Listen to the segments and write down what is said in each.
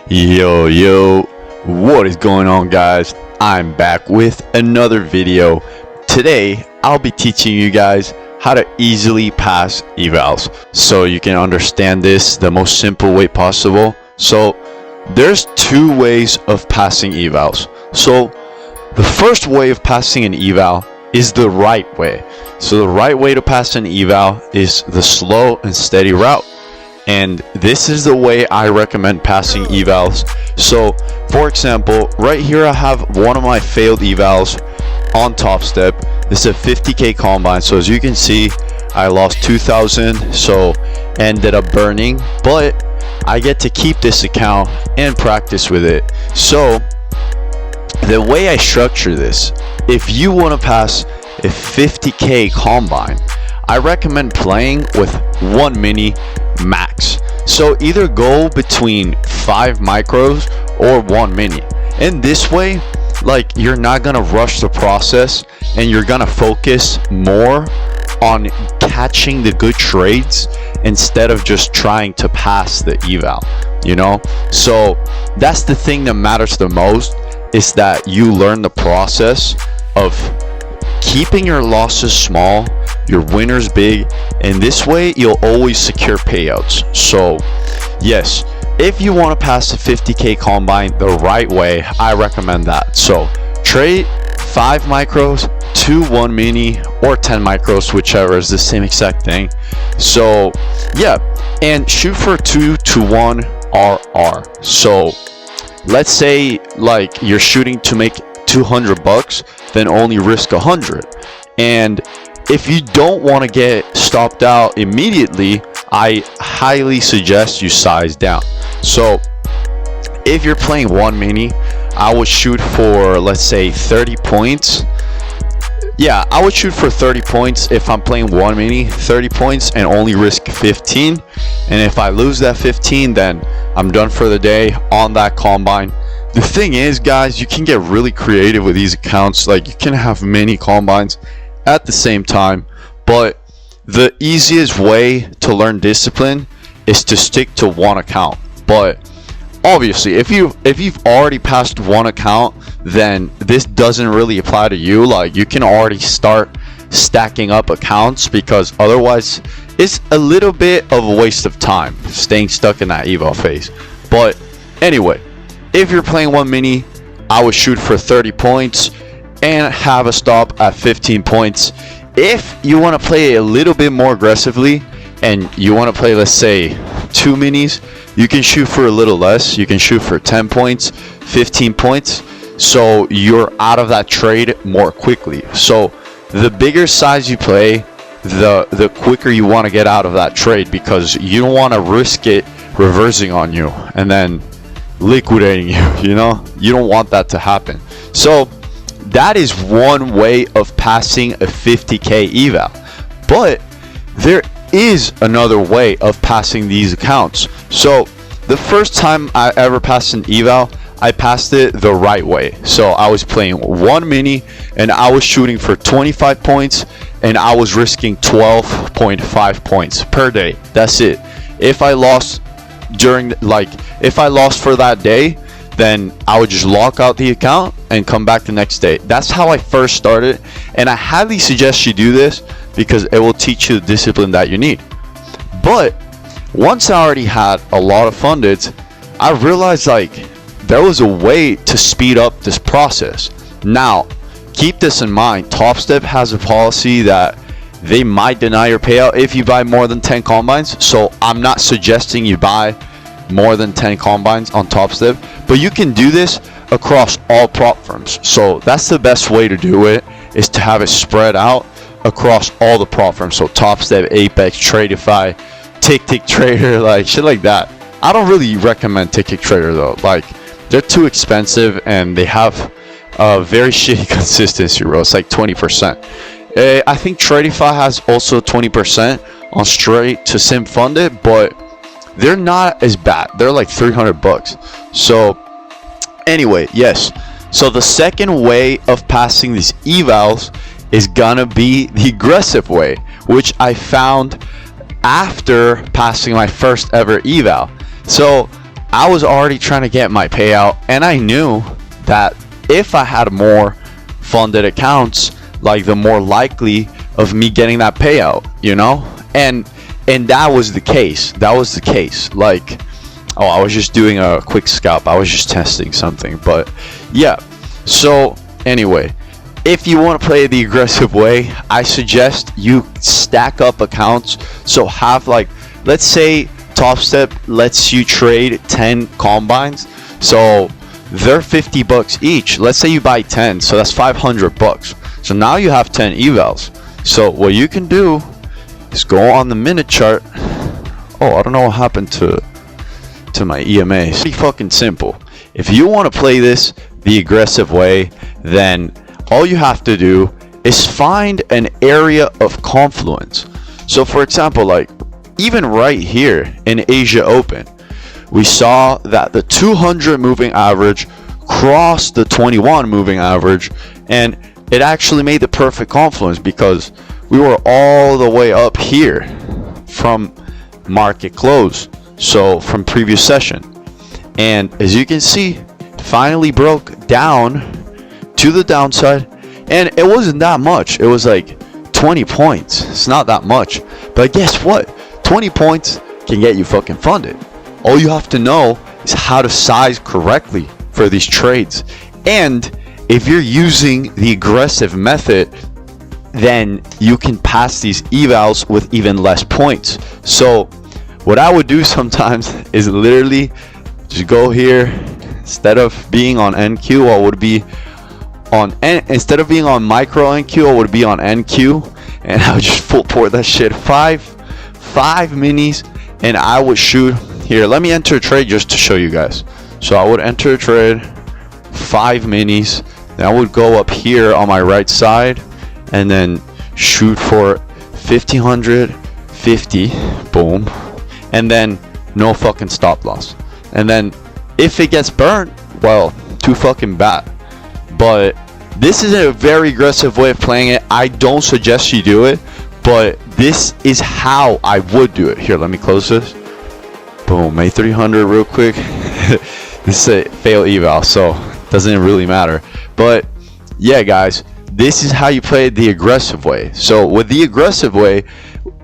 Yo, what is going on, guys? I'm back with another video. Today I'll be teaching you guys how to easily pass evals so you can understand this the most simple way possible. So there's two ways of passing evals. So the first way of passing an eval is the right way. So the right way to pass an eval is the slow and steady route. And this is the way I recommend passing evals. So for example, right here I have one of my failed evals on Top Step. This is a 50k combine. So as you can see, I lost 2,000, so ended up burning, but I get to keep this account and practice with it. So the way I structure this, if you want to pass a 50k combine, I recommend playing with one mini max. So either go between 5 micros or 1 mini, and this way, like, you're not gonna rush the process and you're gonna focus more on catching the good trades instead of just trying to pass the eval, you know. So that's the thing that matters the most, is that you learn the process of keeping your losses small, your winners big, and this way you'll always secure payouts. So yes, if you want to pass the 50k combine the right way, I recommend that. So trade 5 micros to 1 mini or 10 micros, whichever, is the same exact thing. So yeah, and shoot for 2 to 1 RR. So let's say like you're shooting to make 200 bucks, then only risk 100. And if you don't want to get stopped out immediately, I highly suggest you size down. So if you're playing 1 mini, I would shoot for, let's say, 30 points. Yeah, I would shoot for 30 points if I'm playing 1 mini, 30 points, and only risk 15. And if I lose that 15, then I'm done for the day on that combine. The thing is, guys, you can get really creative with these accounts. Like, you can have many combines at the same time, but the easiest way to learn discipline is to stick to one account. But obviously, if you've already passed one account, then this doesn't really apply to you. Like, you can already start stacking up accounts, because otherwise it's a little bit of a waste of time staying stuck in that eval phase. But anyway, if you're playing 1 mini, I would shoot for 30 points and have a stop at 15 points. If you want to play a little bit more aggressively and you want to play, let's say, 2 minis, you can shoot for a little less. You can shoot for 10 points, 15 points, so you're out of that trade more quickly. So the bigger size you play, the quicker you want to get out of that trade, because you don't want to risk it reversing on you and then liquidating you, you know. You don't want that to happen. So that is one way of passing a 50k eval. But there is another way of passing these accounts. So the first time I ever passed an eval, I passed it the right way. So I was playing 1 mini and I was shooting for 25 points and I was risking 12.5 points per day. That's it. If I lost if I lost for that day, then I would just lock out the account and come back the next day. That's how I first started, and I highly suggest you do this because it will teach you the discipline that you need. But once I already had a lot of fundeds, I realized like there was a way to speed up this process. Now, keep this in mind. Top Step has a policy that they might deny your payout if you buy more than 10 combines. So I'm not suggesting you buy more than 10 combines on Top Step, but you can do this across all prop firms. So that's the best way to do it, is to have it spread out across all the prop firms. So Top Step, Apex, Tradeify, Tick Trader, like shit like that. I don't really recommend Tick Trader though. Like, they're too expensive and they have a very shitty consistency rule. It's like 20%. I think Tradeify has also 20% on straight to sim funded, but they're not as bad. They're like 300 bucks. So anyway, yes. So the second way of passing these evals is gonna be the aggressive way, which I found after passing my first ever eval. So I was already trying to get my payout, and I knew that if I had more funded accounts, like the more likely of me getting that payout, you know? And that was the case. Like, oh, I was just doing a quick scalp. I was just testing something. But yeah, so anyway, if you want to play the aggressive way, I suggest you stack up accounts. So have, like, let's say Top Step lets you trade 10 combines, so they're $50 each. Let's say you buy 10, so that's $500. So now you have 10 evals. So what you can do is go on the minute chart. Oh, I don't know what happened to my EMA. It's pretty fucking simple. If you want to play this the aggressive way, then all you have to do is find an area of confluence. So for example, like even right here in Asia Open, we saw that the 200 moving average crossed the 21 moving average, and it actually made the perfect confluence because we were all the way up here from market close, so from previous session. And as you can see, it finally broke down to the downside, and it wasn't that much. It was like 20 points. It's not that much, but guess what? 20 points can get you fucking funded. All you have to know is how to size correctly for these trades. And if you're using the aggressive method, then you can pass these evals with even less points. So what I would do sometimes is literally just go here. Instead of being on NQ, I would be on instead of being on micro NQ, I would be on NQ, and I would just full port that shit. Five minis, and I would shoot here. Let me enter a trade just to show you guys. So I would enter a trade, 5 minis, then I would go up here on my right side and then shoot for 1550, boom, and then no fucking stop loss. And then if it gets burnt, well, too fucking bad. But this is a very aggressive way of playing it. I don't suggest you do it, but this is how I would do it. Here, let me close this. Boom, made 300 real quick. This is a fail eval, so it doesn't really matter. But yeah, guys, this is how you play the aggressive way. So with the aggressive way,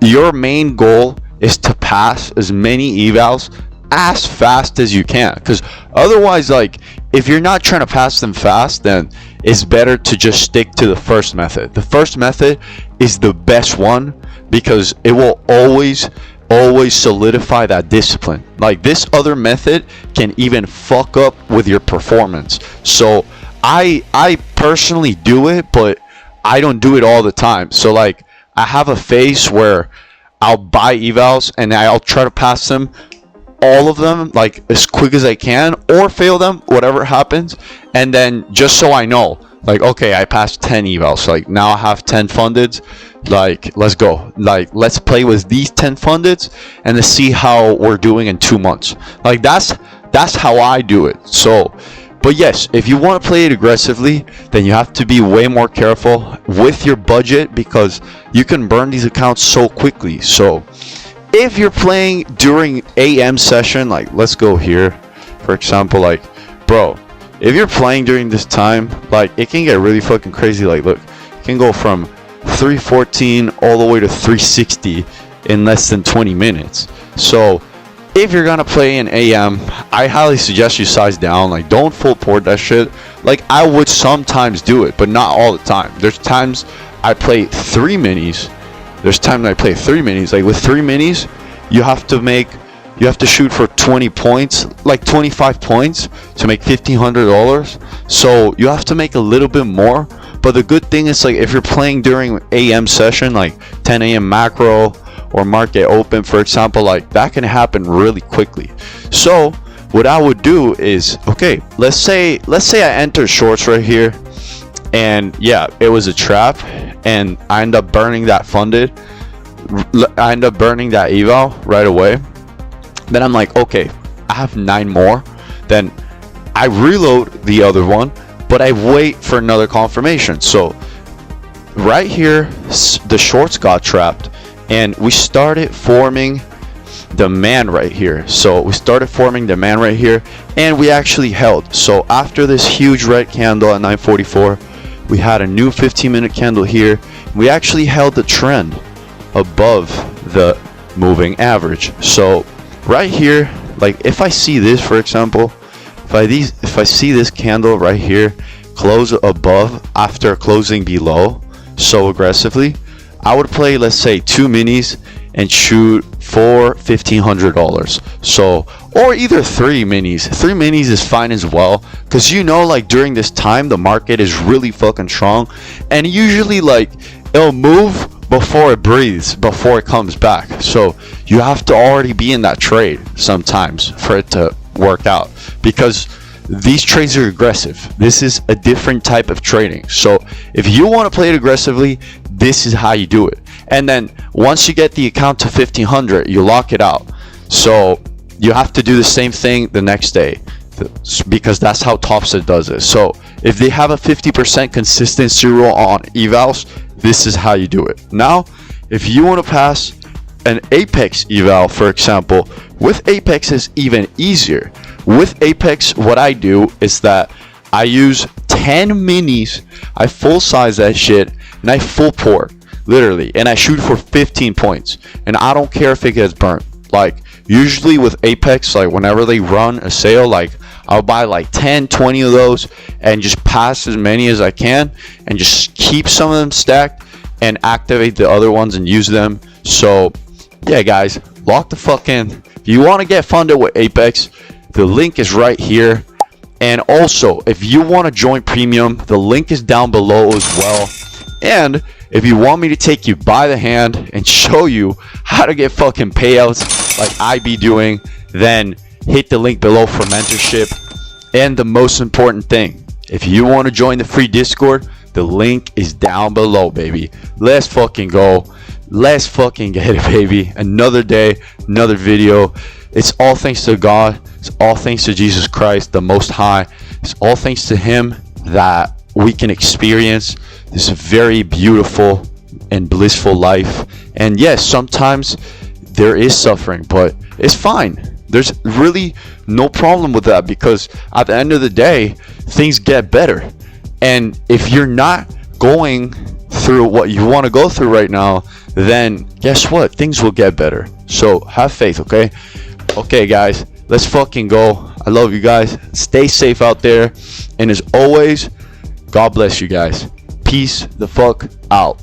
your main goal is to pass as many evals as fast as you can, because otherwise, like, if you're not trying to pass them fast, then it's better to just stick to the first method. The first method is the best one because it will always solidify that discipline. Like, this other method can even fuck up with your performance. So I personally do it, but I don't do it all the time. So like, I have a phase where I'll buy evals and I'll try to pass them, all of them, like as quick as I can, or fail them, whatever happens. And then just so I know, like, okay, I passed 10 evals, like now I have 10 fundeds, like let's go, like let's play with these 10 fundeds and let's see how we're doing in 2 months. Like that's how I do it. So but yes, if you want to play it aggressively, then you have to be way more careful with your budget because you can burn these accounts so quickly. So if you're playing during AM session, like let's go here, for example, like bro, if you're playing during this time, like it can get really fucking crazy. Like look, it can go from 314 all the way to 360 in less than 20 minutes. So if you're gonna play in AM, I highly suggest you size down. Like, don't full port that shit. Like, I would sometimes do it, but not all the time. There's times I play 3 minis. There's times I play 3 minis. Like, with 3 minis, you have to shoot for 20 points, like 25 points to make $1,500. So you have to make a little bit more. But the good thing is, like, if you're playing during AM session, like 10 AM macro or market open, for example, like that can happen really quickly. So what I would do is, okay, let's say I enter shorts right here, and yeah, it was a trap, and I end up burning that funded. I end up burning that eval right away. Then I'm like, okay, I have 9 more. Then I reload the other one, but I wait for another confirmation. So right here, the shorts got trapped, and we started forming demand right here. So we started forming demand right here, and we actually held. So after this huge red candle at 9:44, we had a new 15-minute candle here. We actually held the trend above the moving average. So right here, like if I see this, for example, if I see this candle right here close above after closing below so aggressively, I would play, let's say, 2 minis and shoot for $1,500. So, or either 3 minis. 3 minis is fine as well, because you know, like during this time the market is really fucking strong, and usually like it'll move before it breathes, before it comes back. So you have to already be in that trade sometimes for it to work out, because these trades are aggressive. This is a different type of trading. So if you want to play it aggressively, this is how you do it. And then once you get the account to 1,500, you lock it out. So you have to do the same thing the next day, because that's how Topset does it. So if they have a 50% consistency rule on evals, this is how you do it. Now, if you want to pass an Apex eval, for example, with Apex is even easier. With Apex, what I do is that I use 10 minis, I full size that shit, and I full pour, literally, and I shoot for 15 points, and I don't care if it gets burnt. Like usually with Apex, like whenever they run a sale, like I'll buy like 10, 20 of those and just pass as many as I can, and just keep some of them stacked and activate the other ones and use them. So yeah, guys, lock the fuck in. If you want to get funded with Apex, the link is right here. And also, if you want to join premium, the link is down below as well. And if you want me to take you by the hand and show you how to get fucking payouts like I be doing, then hit the link below for mentorship. And the most important thing, if you want to join the free Discord, the link is down below, baby. Let's fucking go. Let's fucking get it, baby. Another day, another video. It's all thanks to God. It's all thanks to Jesus Christ, the Most High. It's all thanks to Him that we can experience this very beautiful and blissful life. And yes, sometimes there is suffering, but it's fine. There's really no problem with that, because at the end of the day, things get better. And if you're not going through what you want to go through right now, then guess what? Things will get better. So have faith, okay? Okay, guys, let's fucking go. I love you guys. Stay safe out there. And as always, God bless you guys. Peace the fuck out.